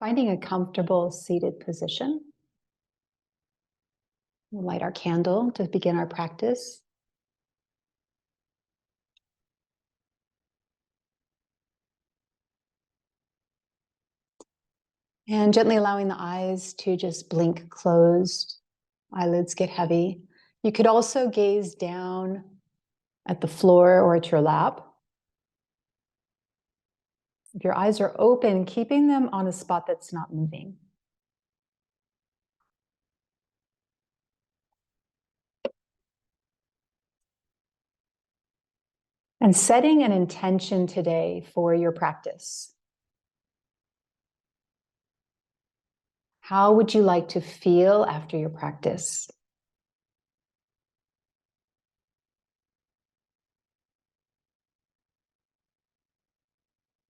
Finding a comfortable seated position. We'll light our candle to begin our practice. And gently allowing the eyes to just blink closed. Eyelids get heavy. You could also gaze down at the floor or at your lap. If your eyes are open, keeping them on a spot that's not moving. And setting an intention today for your practice. How would you like to feel after your practice?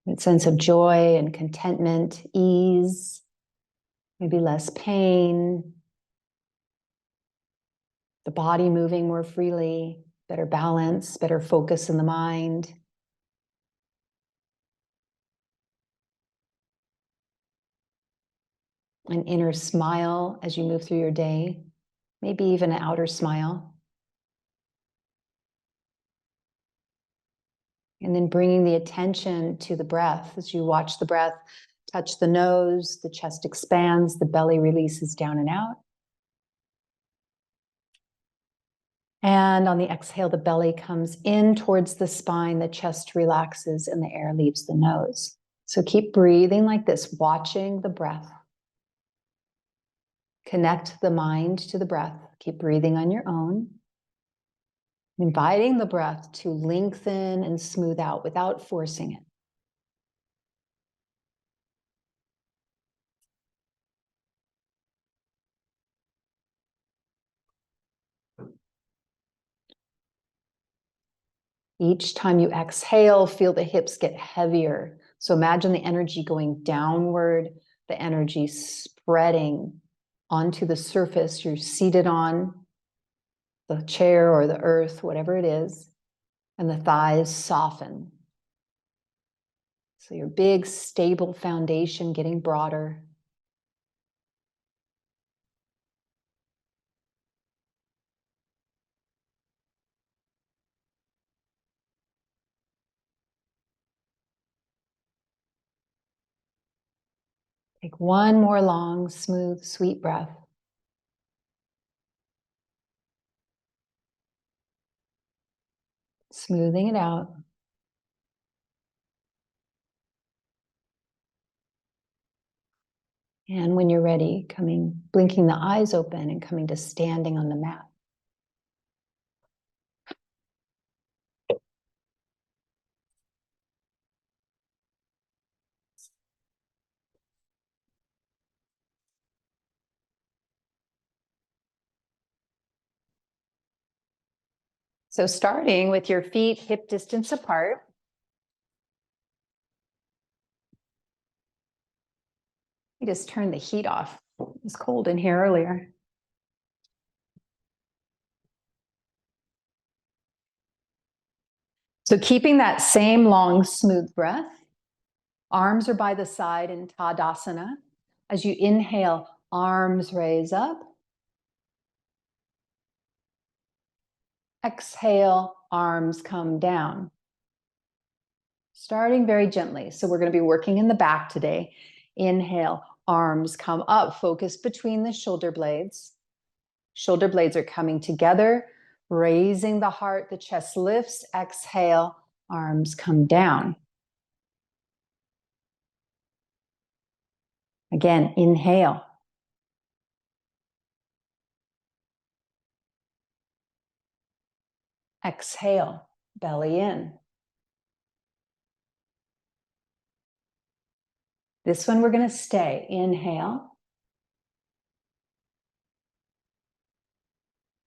That sense of joy and contentment, ease, maybe less pain, the body moving more freely, better balance, better focus in the mind. An inner smile as you move through your day, maybe even an outer smile. And then bringing the attention to the breath as you watch the breath touch the nose, the chest expands, the belly releases down and out. And on the exhale, the belly comes in towards the spine, the chest relaxes, and the air leaves the nose. So keep breathing like this, watching the breath. Connect the mind to the breath. Keep breathing on your own. Inviting the breath to lengthen and smooth out without forcing it. Each time you exhale, feel the hips get heavier. So imagine the energy going downward, the energy spreading onto the surface you're seated on, the chair or the earth, whatever it is, and the thighs soften. So your big, stable foundation getting broader. Take one more long, smooth, sweet breath. Smoothing it out. And when you're ready, blinking the eyes open and coming to standing on the mat. So starting with your feet hip distance apart. You just turned the heat off. It was cold in here earlier. So keeping that same long, smooth breath. Arms are by the side in Tadasana. As you inhale, arms raise up. Exhale, arms come down. Starting very gently. So we're going to be working in the back today. Inhale, arms come up. Focus between the shoulder blades. Shoulder blades are coming together, raising the heart, the chest lifts. Exhale, arms come down. Again, inhale. Exhale, belly in. This one we're going to stay. Inhale.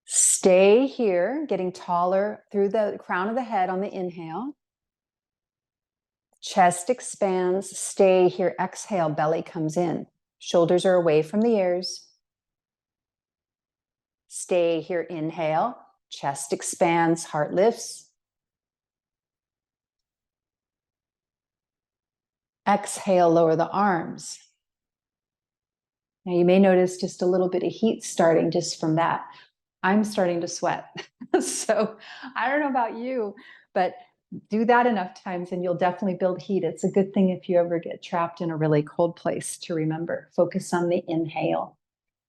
Stay here, getting taller through the crown of the head on the inhale. Chest expands. Stay here. Exhale, belly comes in. Shoulders are away from the ears. Stay here. Inhale. Chest expands. Heart lifts. Exhale, lower the arms. Now you may notice just a little bit of heat starting just from that. I'm starting to sweat. So I don't know about you, but do that enough times and you'll definitely build heat. It's a good thing if you ever get trapped in a really cold place to remember. Focus on the inhale.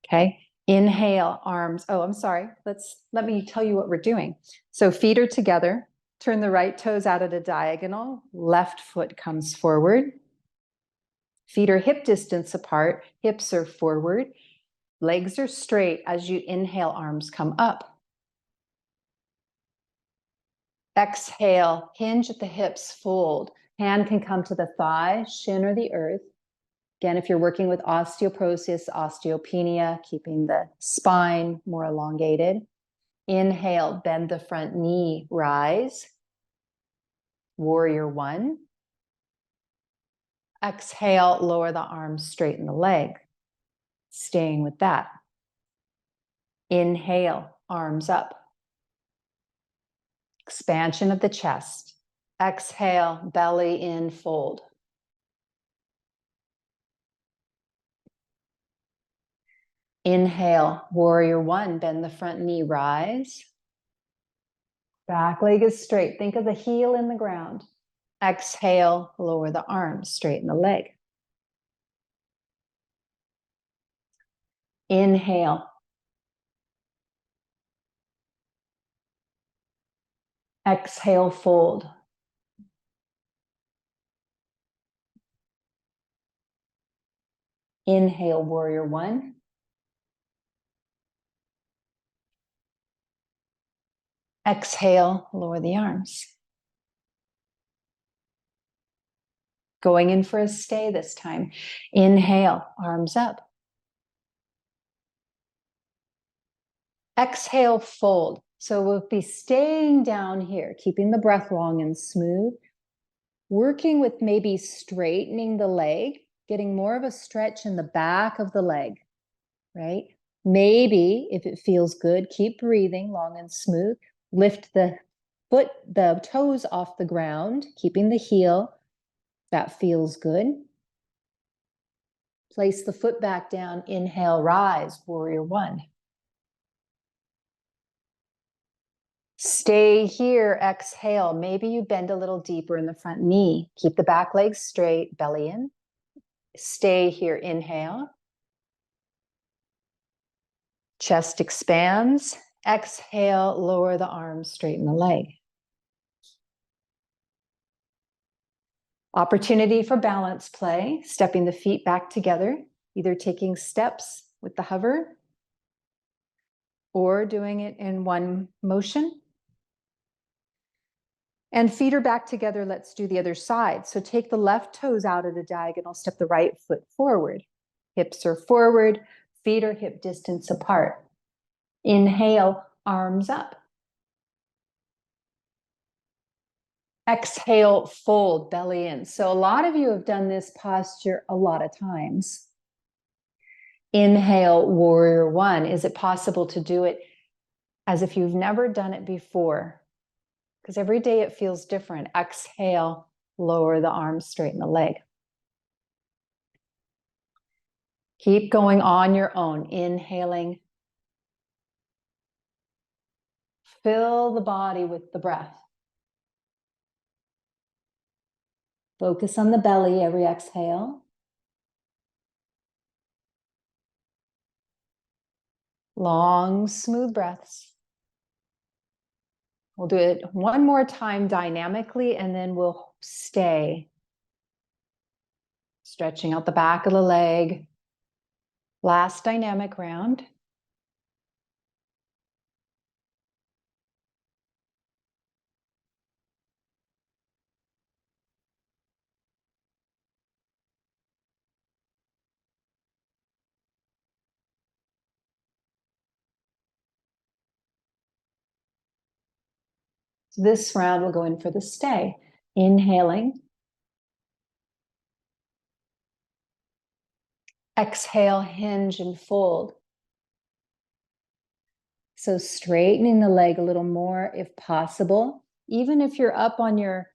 Okay. Inhale, arms. Oh, I'm sorry. Let me tell you what we're doing. So feet are together. Turn the right toes out at a diagonal. Left foot comes forward. Feet are hip distance apart. Hips are forward. Legs are straight. As you inhale, arms come up. Exhale, hinge at the hips, fold. Hand can come to the thigh, shin or the earth. Again, if you're working with osteoporosis, osteopenia, keeping the spine more elongated. Inhale, bend the front knee, rise. Warrior one. Exhale, lower the arms, straighten the leg. Staying with that. Inhale, arms up. Expansion of the chest. Exhale, belly in, fold. Inhale, warrior one, bend the front knee, rise. Back leg is straight. Think of the heel in the ground. Exhale, lower the arms, straighten the leg. Inhale. Exhale, fold. Inhale, warrior one. Exhale, lower the arms. Going in for a stay this time. Inhale, arms up. Exhale, fold. So we'll be staying down here, keeping the breath long and smooth, working with maybe straightening the leg, getting more of a stretch in the back of the leg, right? Maybe if it feels good, keep breathing long and smooth. Lift the toes off the ground, keeping the heel. That feels good. Place the foot back down. Inhale, rise, warrior one. Stay here, exhale. Maybe you bend a little deeper in the front knee. Keep the back leg straight, belly in. Stay here, inhale. Chest expands. Exhale, lower the arms, straighten the leg. Opportunity for balance play, stepping the feet back together, either taking steps with the hover or doing it in one motion. And feet are back together. Let's do the other side. So take the left toes out at a diagonal, step the right foot forward. Hips are forward, feet are hip distance apart. Inhale, arms up. Exhale, fold, belly in. So a lot of you have done this posture a lot of times. Inhale, warrior one. Is it possible to do it as if you've never done it before? Because every day it feels different. Exhale, lower the arms, straighten the leg. Keep going on your own. Inhaling. Fill the body with the breath. Focus on the belly every exhale. Long, smooth breaths. We'll do it one more time dynamically, and then we'll stay. Stretching out the back of the leg. Last dynamic round. So this round, we'll go in for the stay. Inhaling. Exhale, hinge and fold. So straightening the leg a little more if possible. Even if you're up on your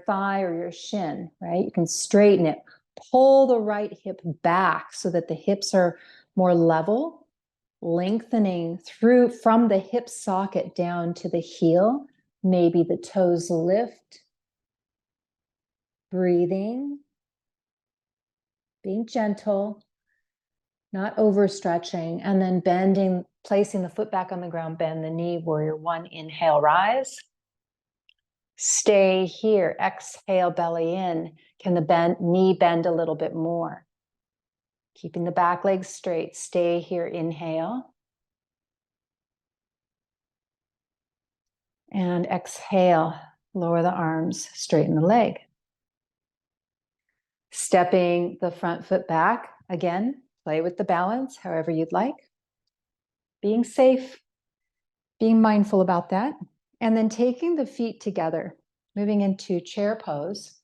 thigh or your shin, right? You can straighten it. pull the right hip back so that the hips are more level, lengthening through from the hip socket down to the heel. Maybe the toes lift. Breathing, being gentle, not overstretching, and then bending, placing the foot back on the ground, bend the knee, warrior one, inhale, rise. Stay here, exhale, belly in. Can the knee bend a little bit more? Keeping the back leg straight, stay here, inhale. And exhale, lower the arms, straighten the leg. Stepping the front foot back, again, play with the balance, however you'd like. Being safe, being mindful about that. And then taking the feet together, moving into chair pose.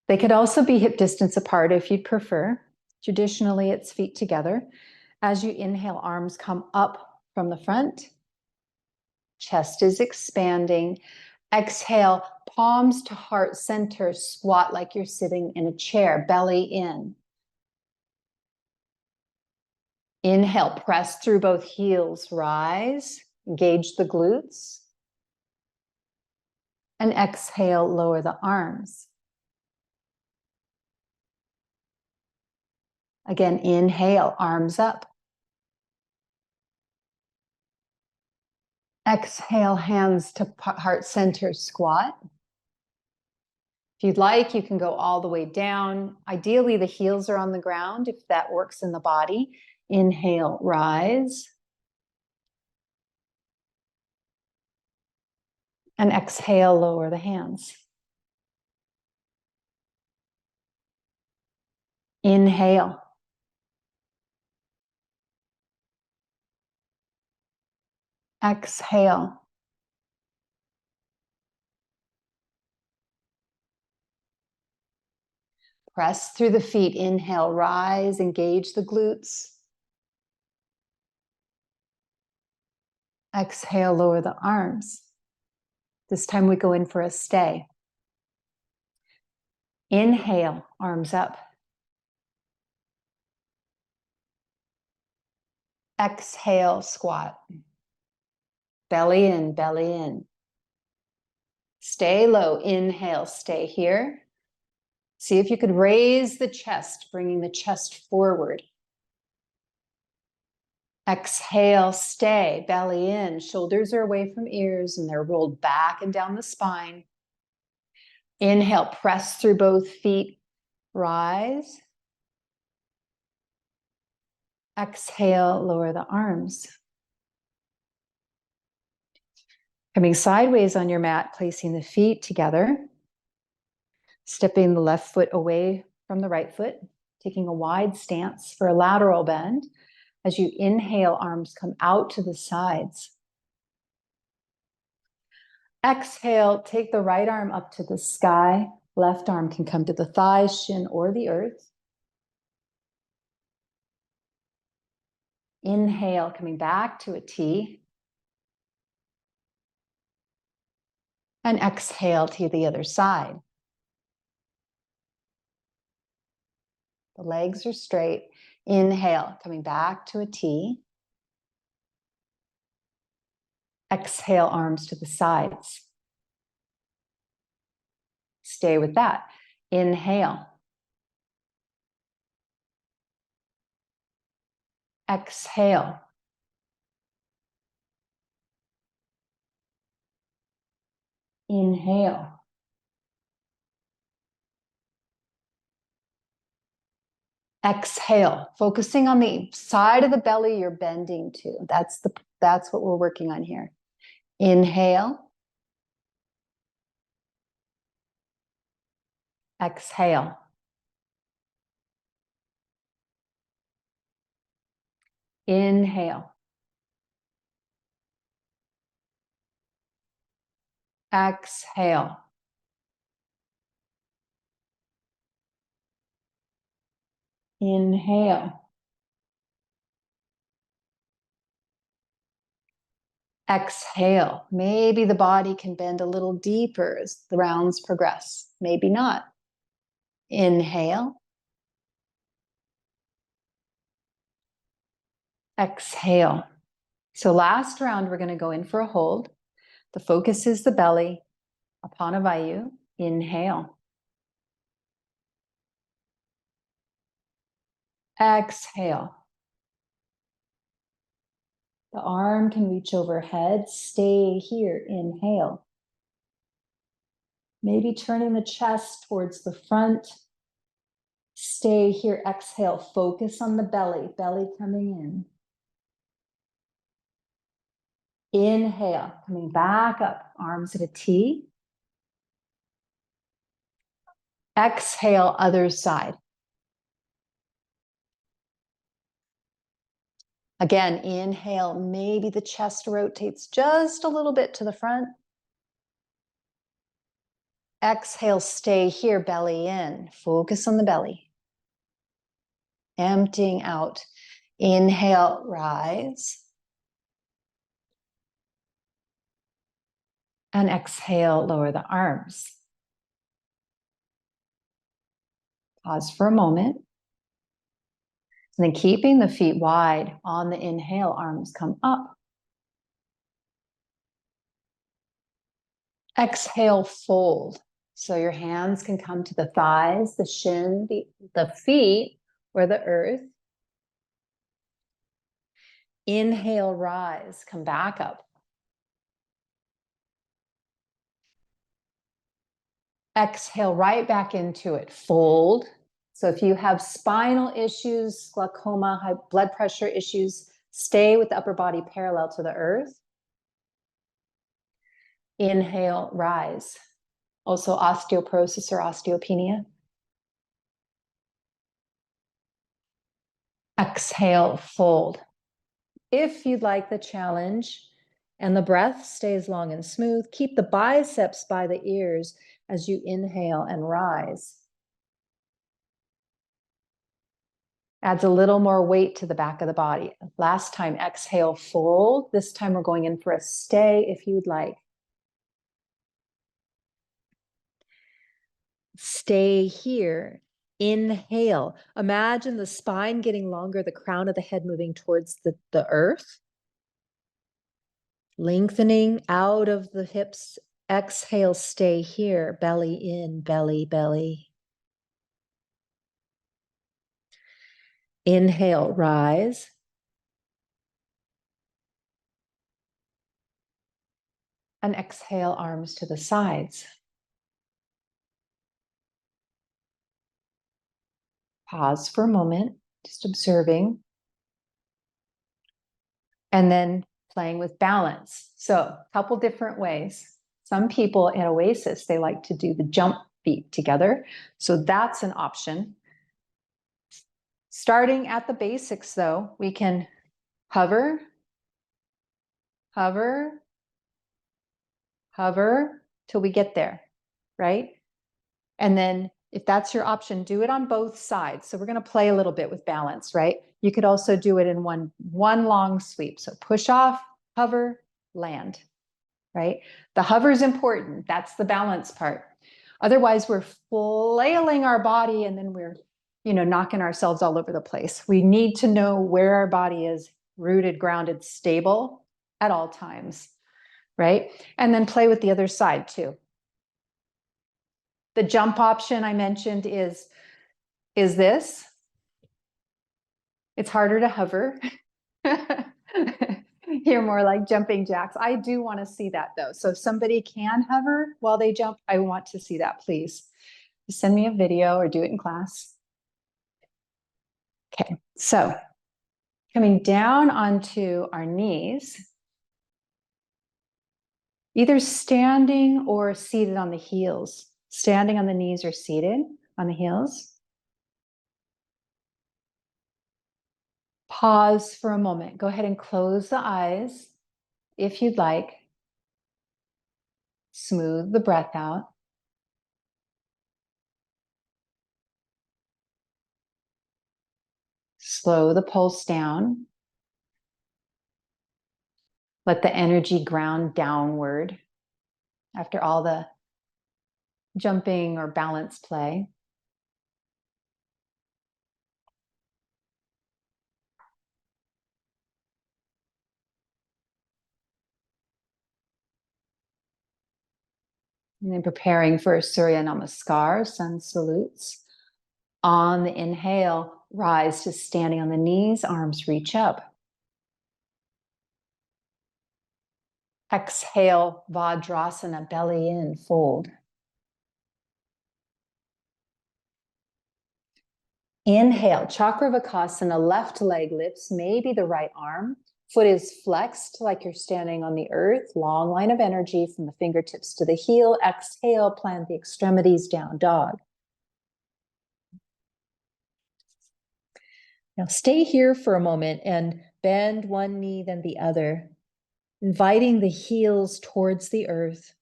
They could also be hip distance apart if you'd prefer. Traditionally, it's feet together. As you inhale, arms come up from the front. Chest is expanding. Exhale, palms to heart center, squat like you're sitting in a chair, belly in. Inhale, press through both heels, rise, engage the glutes. And exhale, lower the arms. Again, inhale, arms up. Exhale, hands to heart center, squat. If you'd like, you can go all the way down. Ideally, the heels are on the ground if that works in the body. Inhale, rise. And exhale, lower the hands. Inhale. Exhale. Press through the feet. Inhale, rise, engage the glutes. Exhale, lower the arms. This time we go in for a stay. Inhale, arms up. Exhale, squat. Belly in, belly in. Stay low. Inhale, stay here. See if you could raise the chest, bringing the chest forward. Exhale, stay, belly in. Shoulders are away from ears and they're rolled back and down the spine. Inhale, press through both feet. Rise. Exhale, lower the arms. Coming sideways on your mat, placing the feet together. Stepping the left foot away from the right foot. Taking a wide stance for a lateral bend. As you inhale, arms come out to the sides. Exhale, take the right arm up to the sky. Left arm can come to the thigh, shin, or the earth. Inhale, coming back to a T. And exhale to the other side. The legs are straight. Inhale, coming back to a T. Exhale, arms to the sides. Stay with that. Inhale. Exhale. Inhale. Exhale, focusing on the side of the belly you're bending to. That's what we're working on here. Inhale. Exhale. Inhale. Exhale. Inhale. Exhale. Maybe the body can bend a little deeper as the rounds progress. Maybe not. Inhale. Exhale. So last round, we're going to go in for a hold. The focus is the belly. Apanavayu. Inhale. Exhale. The arm can reach overhead. Stay here. Inhale. Maybe turning the chest towards the front. Stay here. Exhale. Focus on the belly. Belly coming in. Inhale. Coming back up. Arms at a T. Exhale. Other side. Again, inhale. Maybe the chest rotates just a little bit to the front. Exhale, stay here, belly in. Focus on the belly. Emptying out. Inhale, rise. And exhale, lower the arms. Pause for a moment. And then keeping the feet wide on the inhale, arms come up. Exhale, fold. So your hands can come to the thighs, the shin, the feet, or the earth. Inhale, rise, come back up. Exhale, right back into it, fold. So if you have spinal issues, glaucoma, high blood pressure issues, stay with the upper body parallel to the earth. Inhale, rise. Also osteoporosis or osteopenia. Exhale, fold. If you'd like the challenge and the breath stays long and smooth, keep the biceps by the ears as you inhale and rise. Adds a little more weight to the back of the body. Last time, exhale, fold. This time we're going in for a stay if you'd like. Stay here. Inhale. Imagine the spine getting longer, the crown of the head moving towards the earth. Lengthening out of the hips. Exhale, stay here. Belly in, belly, belly. Inhale, rise. And exhale, arms to the sides. Pause for a moment, just observing. And then playing with balance. So a couple different ways. Some people in Oasis, they like to do the jump feet together. So that's an option. Starting at the basics though, we can hover, hover, hover till we get there, right? And then if that's your option, do it on both sides. So we're going to play a little bit with balance, right? You could also do it in one long sweep. So push off, hover, land, right? The hover is important. That's the balance part. Otherwise, we're flailing our body and then we're, knocking ourselves all over the place. We need to know where our body is rooted, grounded, stable at all times, right? And then play with the other side too. The jump option I mentioned is this. It's harder to hover. You're more like jumping jacks. I do want to see that though. So if somebody can hover while they jump, I want to see that, please. Send me a video or do it in class. Okay, so coming down onto our knees, either standing or seated on the heels. Standing on the knees or seated on the heels. Pause for a moment. Go ahead and close the eyes if you'd like. Smooth the breath out. Slow the pulse down. Let the energy ground downward after all the jumping or balance play. And then preparing for Surya Namaskar, sun salutes. On the inhale, rise to standing on the knees, arms reach up. Exhale, Vajrasana, belly in, fold. Inhale, Chakravakasana, left leg lifts, maybe the right arm. Foot is flexed like you're standing on the earth. Long line of energy from the fingertips to the heel. Exhale, plant the extremities, down dog. Now stay here for a moment and bend one knee, then the other, inviting the heels towards the earth.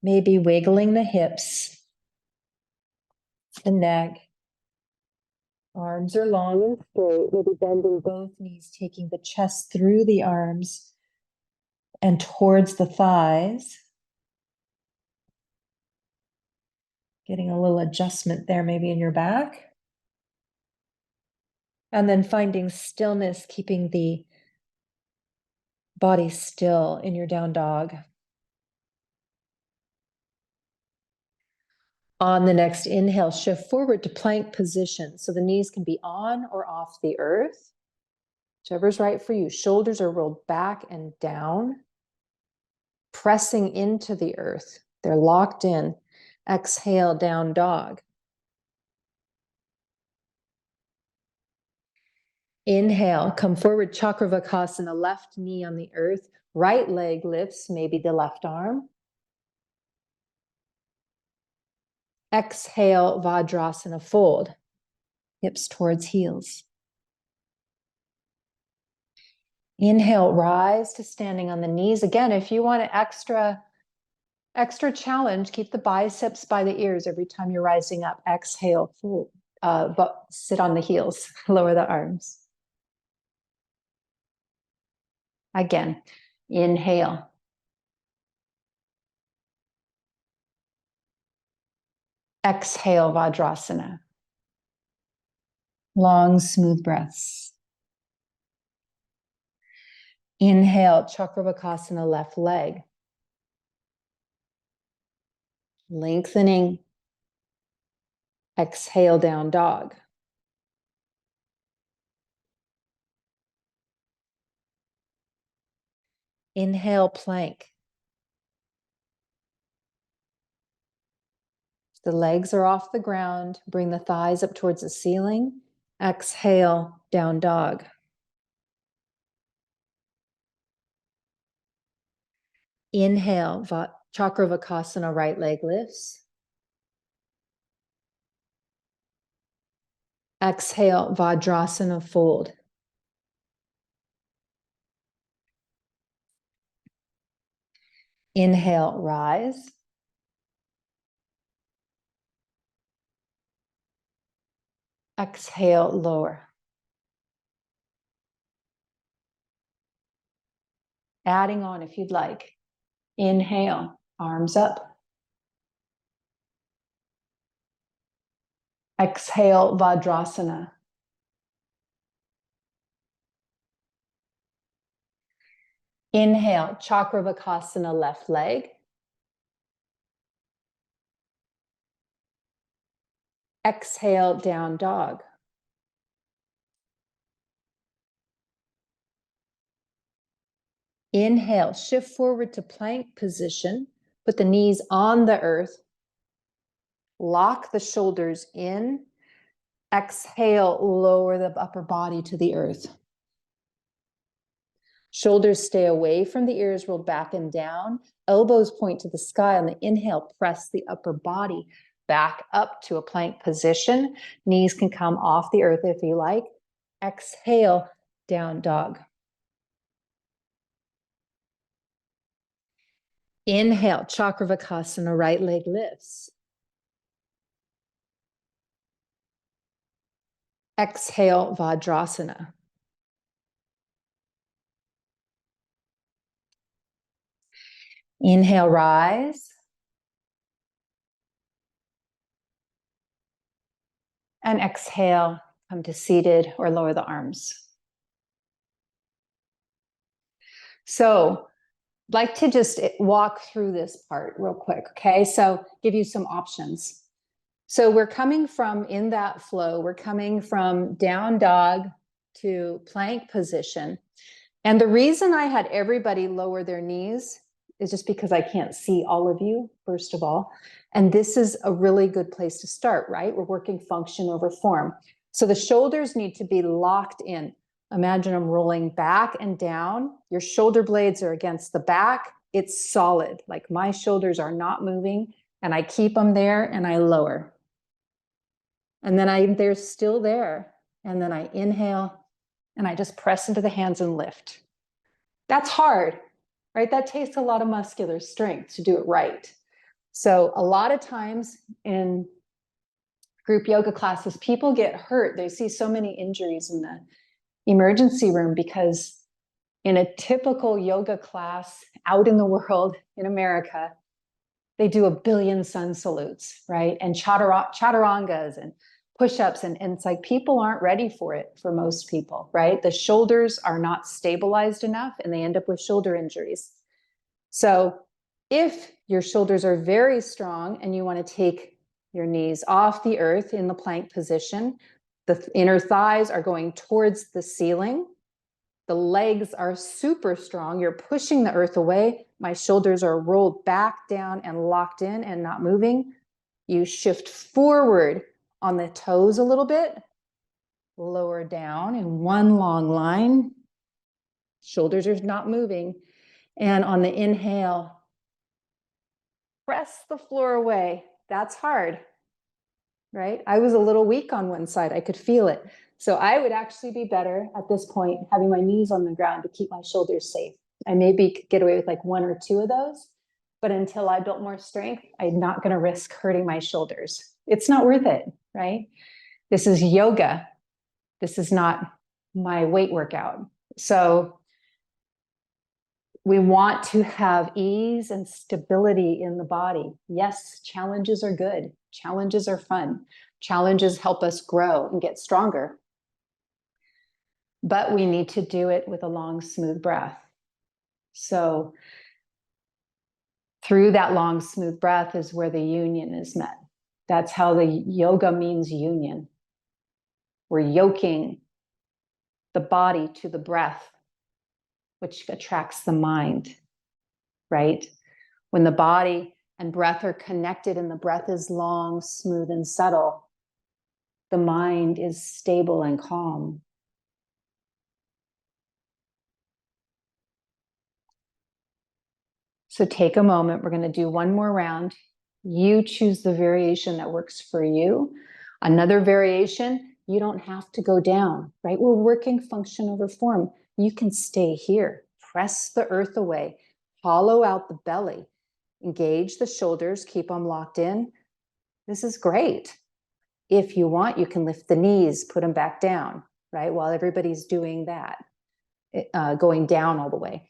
Maybe wiggling the hips, the neck. Arms are long and straight, maybe bending both knees, taking the chest through the arms and towards the thighs. Getting a little adjustment there, maybe in your back. And then finding stillness, keeping the body still in your down dog. On the next inhale, shift forward to plank position. So the knees can be on or off the earth, whichever's right for you. Shoulders are rolled back and down, pressing into the earth. They're locked in. Exhale, down dog. Inhale, come forward, Chakravakasana, left knee on the earth, right leg lifts, maybe the left arm. Exhale, Vajrasana, fold, hips towards heels. Inhale, rise to standing on the knees. Again, if you want an extra challenge, keep the biceps by the ears every time you're rising up. Exhale, fold, but sit on the heels, lower the arms. Again, inhale. Exhale, Vajrasana. Long, smooth breaths. Inhale, Chakravakasana, left leg. Lengthening. Exhale, down dog. Inhale, plank. The legs are off the ground. Bring the thighs up towards the ceiling. Exhale, down dog. Inhale, Chakravakasana, right leg lifts. Exhale, Vajrasana, fold. Inhale, rise. Exhale, lower. Adding on if you'd like. Inhale, arms up. Exhale, Vajrasana. Inhale, Chakravakasana, left leg. Exhale, down dog. Inhale, shift forward to plank position. Put the knees on the earth. Lock the shoulders in. Exhale, lower the upper body to the earth. Shoulders stay away from the ears, rolled back and down. Elbows point to the sky. On the inhale, press the upper body back up to a plank position. Knees can come off the earth if you like. Exhale, down dog. Inhale, Chakravakasana, right leg lifts. Exhale, Vajrasana. Inhale, rise. And exhale, come to seated or lower the arms. So like to just walk through this part real quick, okay? So give you some options. So we're coming from, in that flow, we're coming from down dog to plank position. And the reason I had everybody lower their knees is just because I can't see all of you, first of all. And this is a really good place to start, right? We're working function over form. So the shoulders need to be locked in. Imagine them rolling back and down. Your shoulder blades are against the back. It's solid. Like my shoulders are not moving, and I keep them there and I lower. And then they're still there. And then I inhale and I just press into the hands and lift. That's hard, right? That takes a lot of muscular strength to do it right. So a lot of times in group yoga classes, people get hurt. They see so many injuries in the emergency room because in a typical yoga class out in the world, in America, they do 1 billion sun salutes, right? And chaturangas and push-ups. And it's like people aren't ready for it for most people, right? The shoulders are not stabilized enough and they end up with shoulder injuries. So if your shoulders are very strong and you want to take your knees off the earth in the plank position, the inner thighs are going towards the ceiling. The legs are super strong. You're pushing the earth away. My shoulders are rolled back down and locked in and not moving. You shift forward on the toes a little bit, lower down in one long line. Shoulders are not moving. And on the inhale, press the floor away. That's hard, right? I was a little weak on one side. I could feel it. So I would actually be better at this point having my knees on the ground to keep my shoulders safe. I maybe could get away with like 1 or 2 of those, but until I built more strength, I'm not going to risk hurting my shoulders. It's not worth it, right? This is yoga. This is not my weight workout. So we want to have ease and stability in the body. Yes, challenges are good. Challenges are fun. Challenges help us grow and get stronger. But we need to do it with a long, smooth breath. So through that long, smooth breath is where the union is met. That's how the yoga means union. We're yoking the body to the breath, which attracts the mind, right? When the body and breath are connected and the breath is long, smooth, and subtle, the mind is stable and calm. So take a moment. We're going to do one more round. You choose the variation that works for you. Another variation, you don't have to go down, right? We're working function over form. You can stay here. Press the earth away. Hollow out the belly. Engage the shoulders. Keep them locked in. This is great. If you want, you can lift the knees, put them back down, right? While everybody's doing that, going down all the way.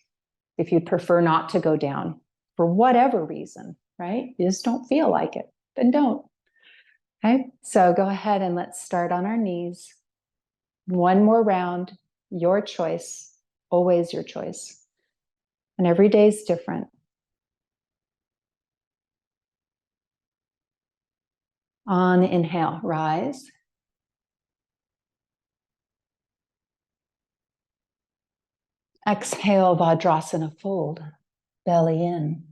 If you'd prefer not to go down for whatever reason, right? You just don't feel like it, then don't. Okay, so go ahead and let's start on our knees. One more round, your choice, always your choice. And every day is different. On the inhale, rise. Exhale, Vajrasana, fold, belly in.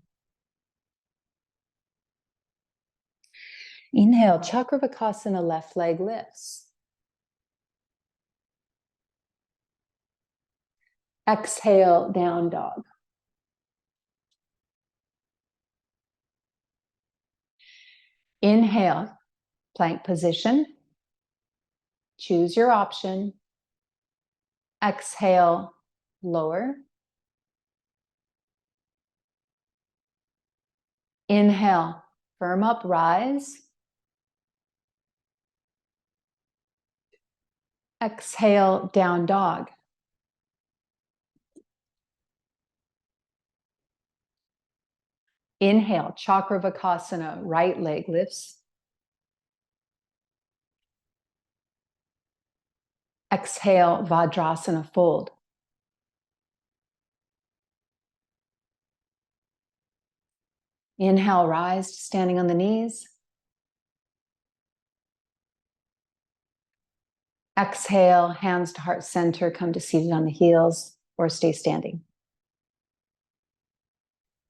Inhale, Chakravakasana, left leg lifts. Exhale, down dog. Inhale, plank position. Choose your option. Exhale, lower. Inhale, firm up, rise. Exhale, down dog. Inhale, Chakravakasana, right leg lifts. Exhale, Vajrasana, fold. Inhale, rise to standing on the knees. Exhale, hands to heart center, come to seated on the heels or stay standing.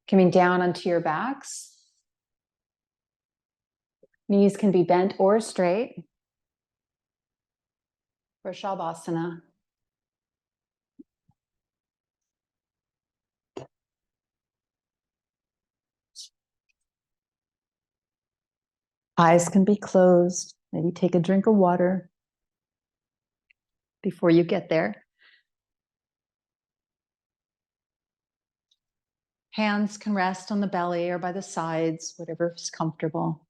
Coming down onto your backs. Knees can be bent or straight for Shavasana. Eyes can be closed. Maybe take a drink of water before you get there. Hands can rest on the belly or by the sides, whatever is comfortable.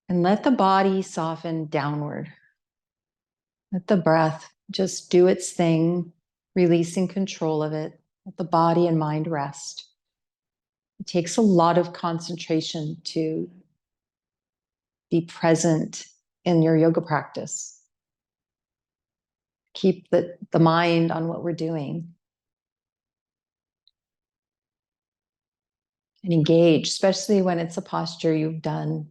And let the body soften downward. Let the breath just do its thing, releasing control of it. Let the body and mind rest. It takes a lot of concentration to be present in your yoga practice. Keep the mind on what we're doing. And engage, especially when it's a posture you've done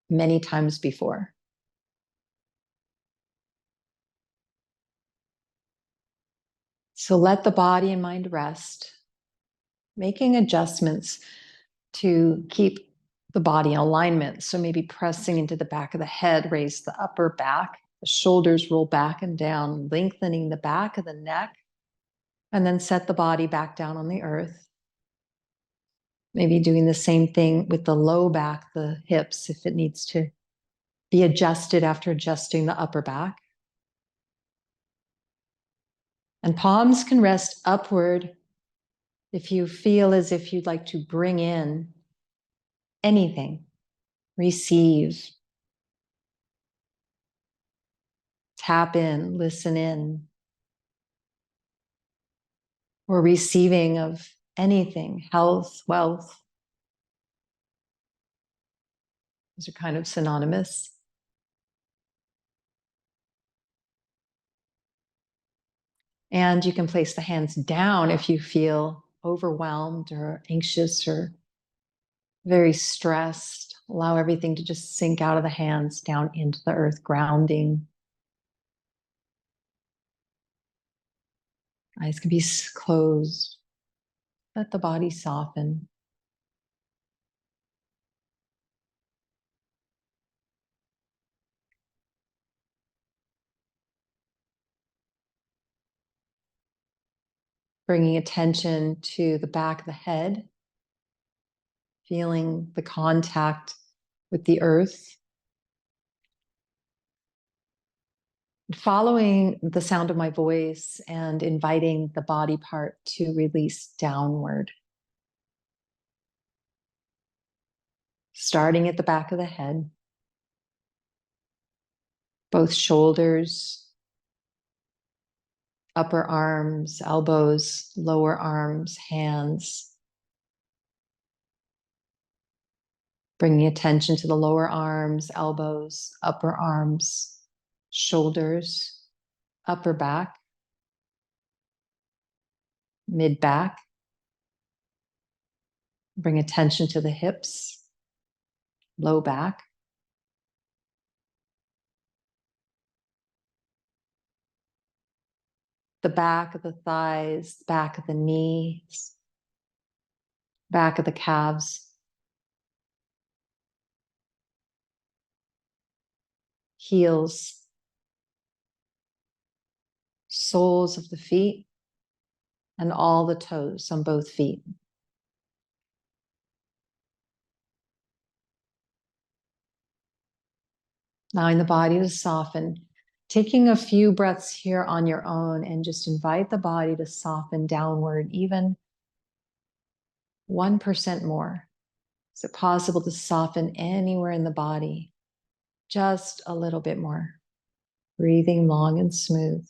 many times before. So let the body and mind rest, making adjustments to keep the body in alignment. So maybe pressing into the back of the head, raise the upper back, the shoulders roll back and down, lengthening the back of the neck, and then set the body back down on the earth. Maybe doing the same thing with the low back, the hips, if it needs to be adjusted after adjusting the upper back. And palms can rest upward if you feel as if you'd like to bring in anything, receive, tap in, listen in, or receiving of anything, health, wealth. Those are kind of synonymous. And you can place the hands down if you feel overwhelmed or anxious or very stressed. Allow everything to just sink out of the hands down into the earth, grounding. Eyes can be closed. Let the body soften. Bringing attention to the back of the head, feeling the contact with the earth. Following the sound of my voice and inviting the body part to release downward. Starting at the back of the head, both shoulders, upper arms, elbows, lower arms, hands. Bringing attention to the lower arms, elbows, upper arms, shoulders, upper back, mid back. Bring attention to the hips, low back. The back of the thighs, back of the knees, back of the calves. Heels, soles of the feet, and all the toes on both feet. Allowing the body to soften. Taking a few breaths here on your own and just invite the body to soften downward, even 1% more. Is it possible to soften anywhere in the body? Just a little bit more. Breathing long and smooth.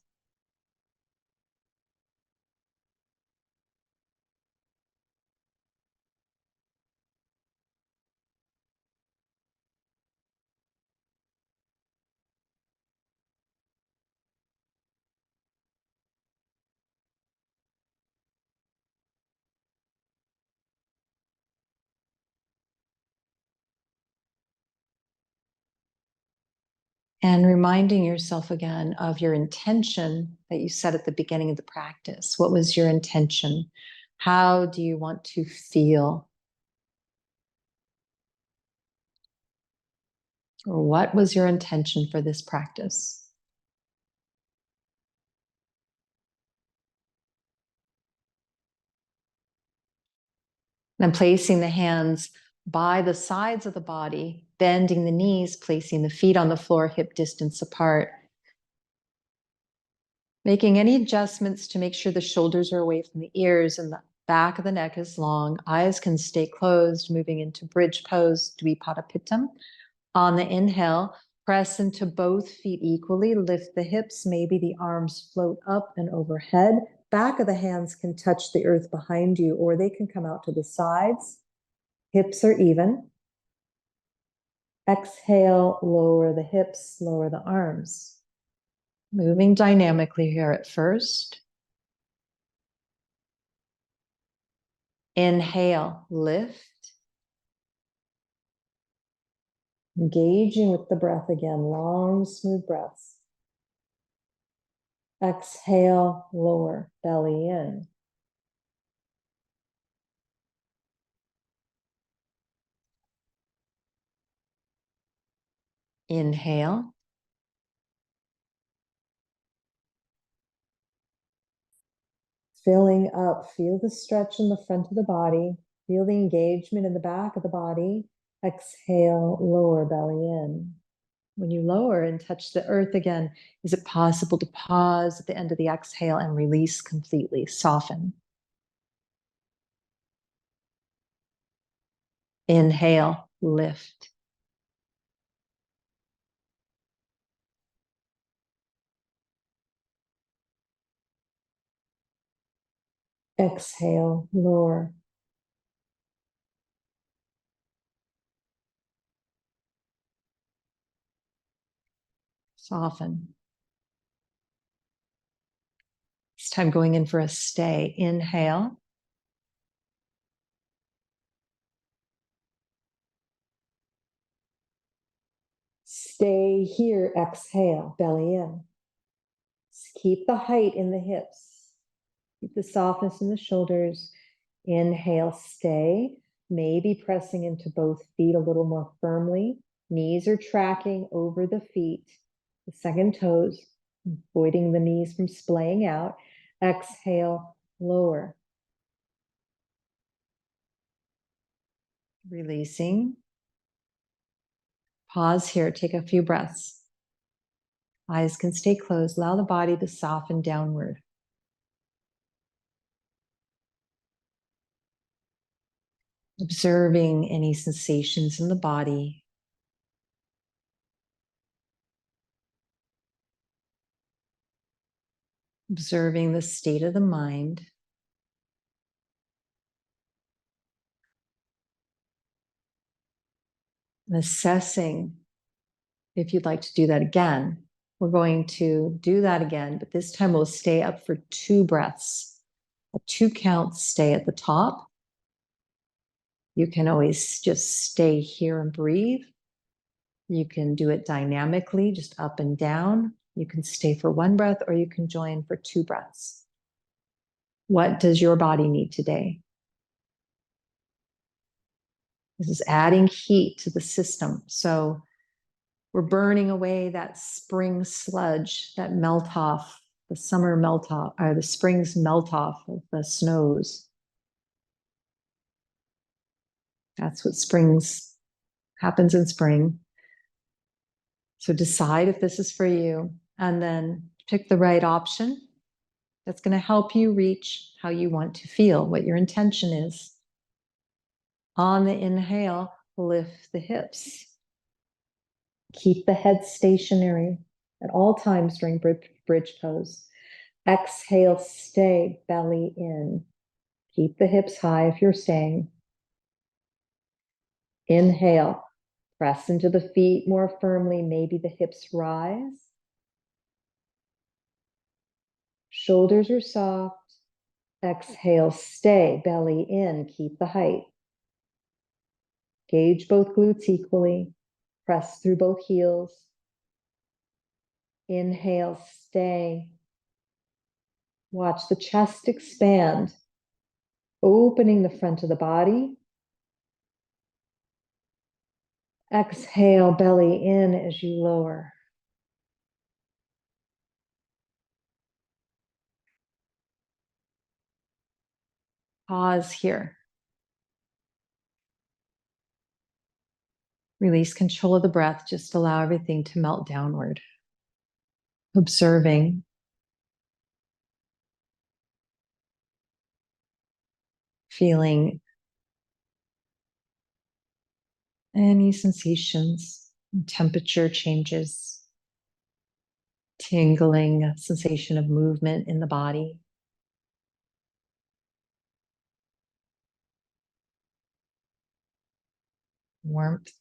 And reminding yourself again of your intention that you set at the beginning of the practice. What was your intention? How do you want to feel? Or what was your intention for this practice? And placing the hands by the sides of the body, bending the knees, placing the feet on the floor, hip distance apart. Making any adjustments to make sure the shoulders are away from the ears and the back of the neck is long. Eyes can stay closed, moving into bridge pose, Dvipadapittam. On the inhale, press into both feet equally, lift the hips, maybe the arms float up and overhead. Back of the hands can touch the earth behind you, or they can come out to the sides. Hips are even. Exhale, lower the hips, lower the arms. Moving dynamically here at first. Inhale, lift. Engaging with the breath again, long, smooth breaths. Exhale, lower, belly in. Inhale. Filling up, feel the stretch in the front of the body, feel the engagement in the back of the body. Exhale, lower, belly in. When you lower and touch the earth again, is it possible to pause at the end of the exhale and release completely, soften? Inhale, lift. Exhale, lower. Soften. This time going in for a stay. Inhale. Stay here, exhale, belly in. Keep the height in the hips. Keep the softness in the shoulders. Inhale, stay. Maybe pressing into both feet a little more firmly. Knees are tracking over the feet. The second toes, avoiding the knees from splaying out. Exhale, lower. Releasing. Pause here, take a few breaths. Eyes can stay closed. Allow the body to soften downward. Observing any sensations in the body. Observing the state of the mind. And assessing if you'd like to do that again. We're going to do that again, but this time we'll stay up for 2 breaths. A 2 count stay at the top. You can always just stay here and breathe. You can do it dynamically, just up and down. You can stay for 1 breath, or you can join for 2 breaths. What does your body need today? This is adding heat to the system. So we're burning away that spring sludge, that melt off, the summer melt off, or the spring's melt off of the snows. That's what happens in spring. So decide if this is for you, and then pick the right option that's going to help you reach how you want to feel, what your intention is. On the inhale, lift the hips. Keep the head stationary at all times during bridge pose. Exhale, stay, belly in. Keep the hips high if you're staying. Inhale, press into the feet more firmly. Maybe the hips rise. Shoulders are soft. Exhale, stay, belly in. Keep the height. Gauge both glutes equally. Press through both heels. Inhale, stay. Watch the chest expand, opening the front of the body. Exhale, belly in as you lower. Pause here. Release control of the breath. Just allow everything to melt downward. Observing. Feeling any sensations, temperature changes, tingling, a sensation of movement in the body. Warmth.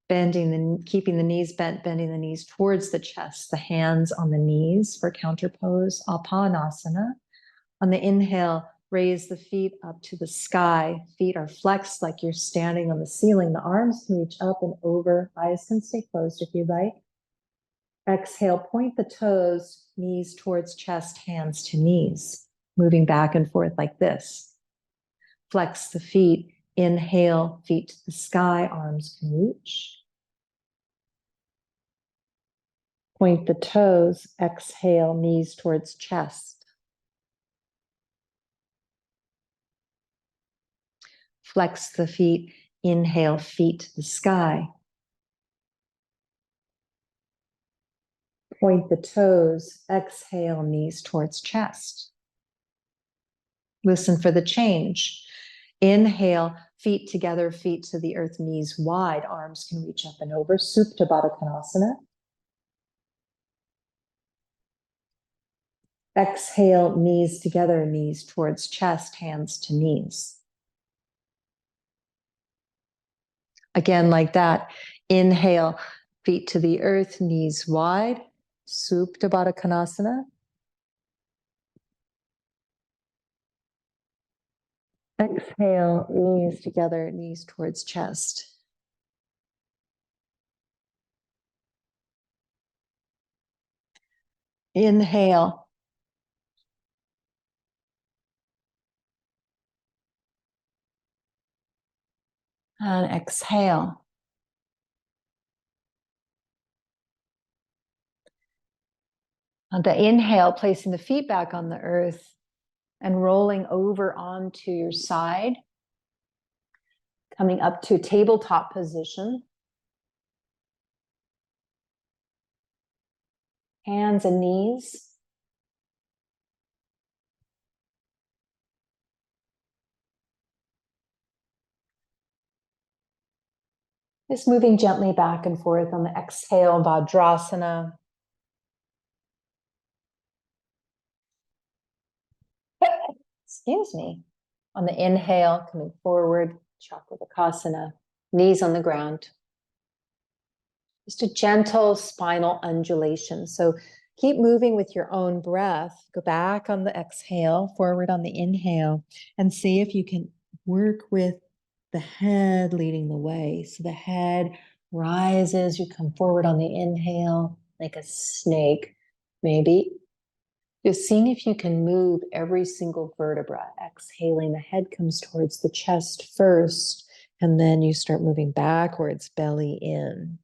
Keeping the knees bent, bending the knees towards the chest, the hands on the knees for counterpose, Apanasana. On the inhale, raise the feet up to the sky. Feet are flexed like you're standing on the ceiling. The arms can reach up and over. Eyes can stay closed if you'd like. Exhale, point the toes, knees towards chest, hands to knees, moving back and forth like this. Flex the feet. Inhale, feet to the sky, arms can reach. Point the toes, exhale, knees towards chest. Flex the feet, inhale, feet to the sky. Point the toes, exhale, knees towards chest. Listen for the change. Inhale, feet together, feet to the earth, knees wide, arms can reach up and over, Supta Baddha Konasana. Exhale, knees together, knees towards chest, hands to knees. Again, like that. Inhale, feet to the earth, knees wide, Supta Baddha Konasana. Exhale, knees together, knees towards chest. Inhale. And exhale. On the inhale, placing the feet back on the earth and rolling over onto your side, coming up to tabletop position. Hands and knees. Just moving gently back and forth on the exhale, Vajrasana. Excuse me. On the inhale, coming forward, Chakrabakasana, knees on the ground. Just a gentle spinal undulation. So keep moving with your own breath. Go back on the exhale, forward on the inhale, and see if you can work with the head leading the way. So the head rises, you come forward on the inhale, like a snake, maybe. Just seeing if you can move every single vertebra. Exhaling, the head comes towards the chest first, and then you start moving backwards, belly in.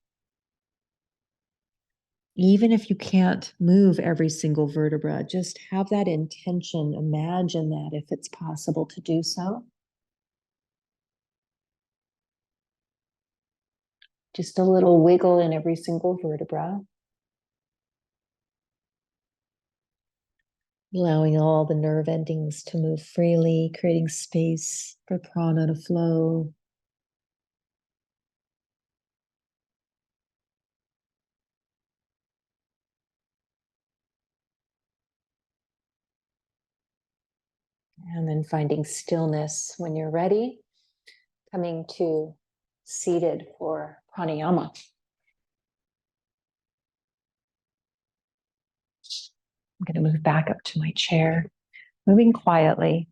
Even if you can't move every single vertebra, just have that intention. Imagine that if it's possible to do so. Just a little wiggle in every single vertebra. Allowing all the nerve endings to move freely, creating space for prana to flow. And then finding stillness when you're ready, coming to seated for pranayama. I'm going to move back up to my chair, moving quietly.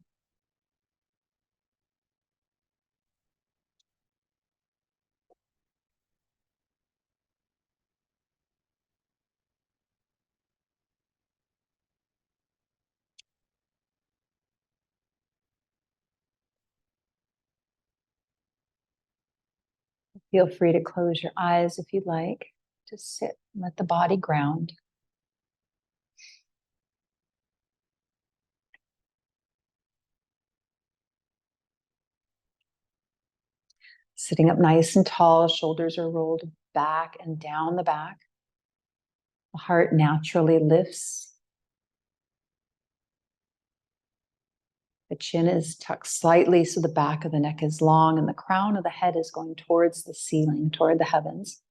Feel free to close your eyes if you'd like. Just sit and let the body ground. Sitting up nice and tall, shoulders are rolled back and down the back. The heart naturally lifts. The chin is tucked slightly so the back of the neck is long and the crown of the head is going towards the ceiling, toward the heavens.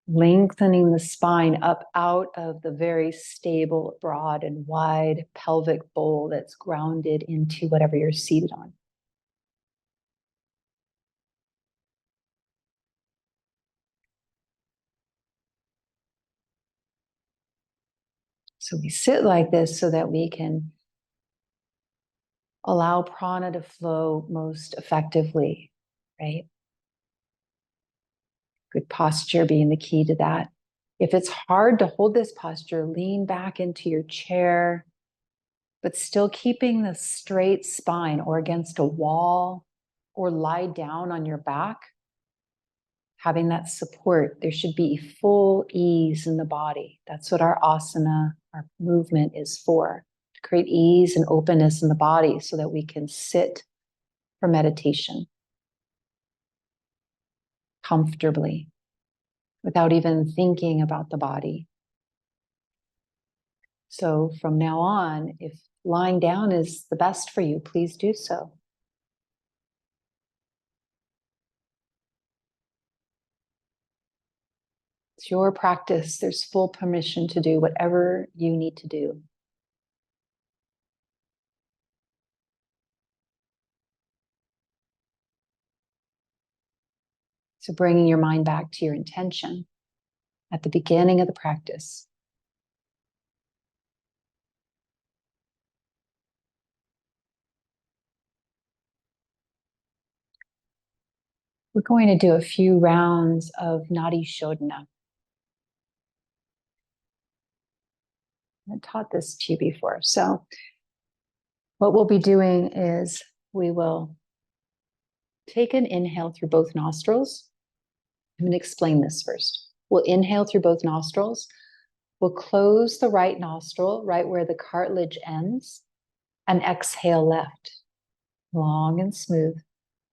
Lengthening the spine up out of the very stable, broad, and wide pelvic bowl that's grounded into whatever you're seated on. So we sit like this so that we can allow prana to flow most effectively, right? Good posture being the key to that. If it's hard to hold this posture, lean back into your chair, but still keeping the straight spine or against a wall, or lie down on your back, having that support. There should be full ease in the body. That's what our asana, our movement is for, to create ease and openness in the body so that we can sit for meditation comfortably without even thinking about the body. So from now on, if lying down is the best for you, please do so. It's your practice. There's full permission to do whatever you need to do. So bringing your mind back to your intention at the beginning of the practice. We're going to do a few rounds of Nadi Shodhana. I taught this to you before. So what we'll be doing is we will take an inhale through both nostrils. I'm going to explain this first. We'll inhale through both nostrils. We'll close the right nostril, right where the cartilage ends, and exhale left. Long and smooth.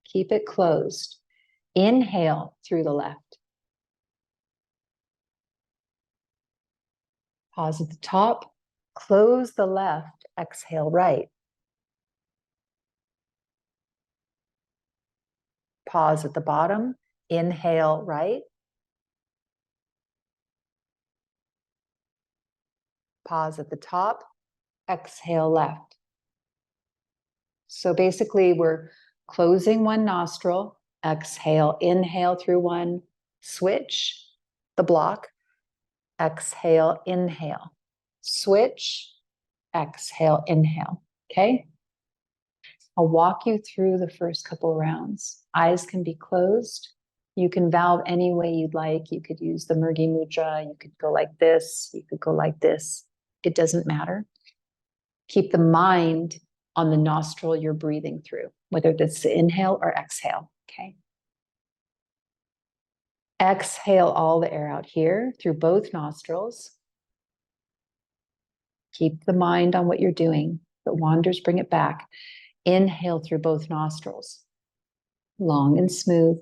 Keep it closed. Inhale through the left. Pause at the top. Close the left. Exhale right. Pause at the bottom. Inhale right. Pause at the top. Exhale left. So basically we're closing one nostril, exhale, inhale through one, switch the block, exhale, inhale, switch, exhale, inhale. Okay? I'll walk you through the first couple rounds. Eyes can be closed. You can valve any way you'd like. You could use the Murgi Mudra. You could go like this. You could go like this. It doesn't matter. Keep the mind on the nostril you're breathing through, whether that's inhale or exhale, okay? Exhale all the air out here through both nostrils. Keep the mind on what you're doing. If it wanders, bring it back. Inhale through both nostrils. Long and smooth.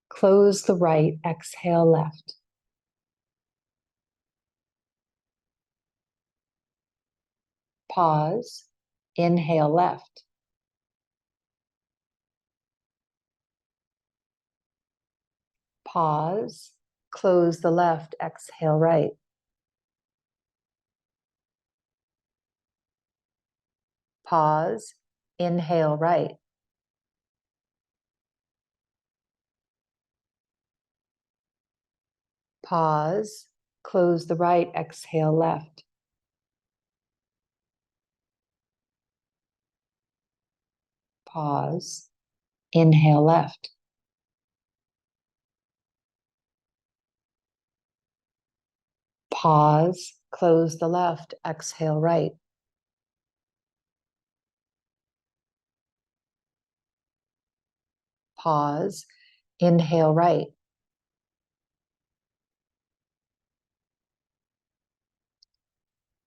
Close the right, exhale left. Pause. Inhale left. Pause. Close the left, exhale right. Pause. Inhale right. Pause. Close the right, exhale left. Pause. Inhale left. Pause. Close the left, exhale right. Pause. Inhale right.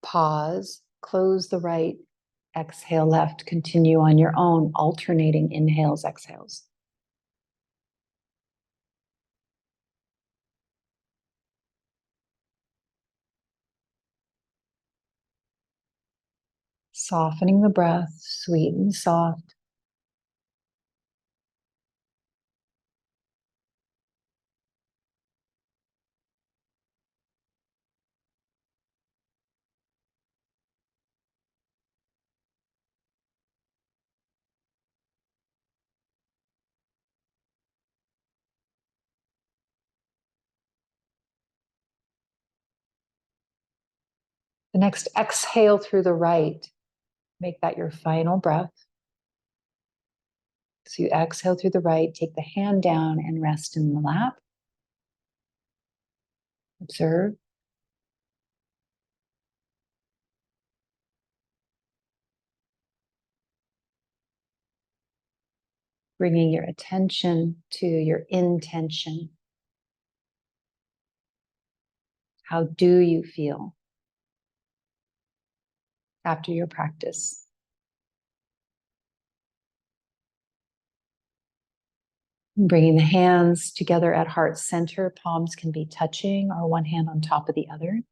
Pause. Close the right. Exhale left. Continue on your own, alternating inhales, exhales. Softening the breath, sweet and soft. The next exhale through the right. Make that your final breath. So you exhale through the right, take the hand down and rest in the lap. Observe. Bringing your attention to your intention. How do you feel after your practice? Bringing the hands together at heart center. Palms can be touching or one hand on top of the other.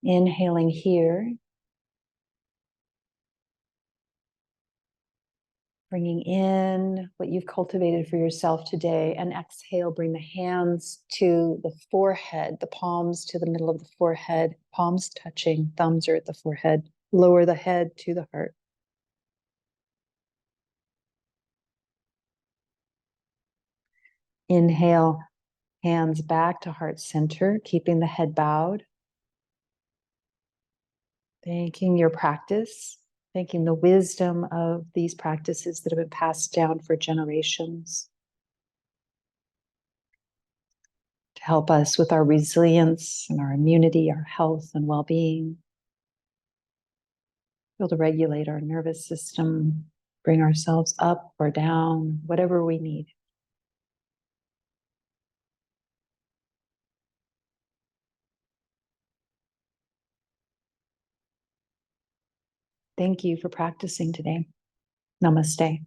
Inhaling here. Bringing in what you've cultivated for yourself today. And exhale, bring the hands to the forehead, the palms to the middle of the forehead, palms touching, thumbs are at the forehead. Lower the head to the heart. Inhale, hands back to heart center, keeping the head bowed. Thanking your practice, thanking the wisdom of these practices that have been passed down for generations to help us with our resilience and our immunity, our health and well-being. Be able to regulate our nervous system, bring ourselves up or down, whatever we need. Thank you for practicing today. Namaste.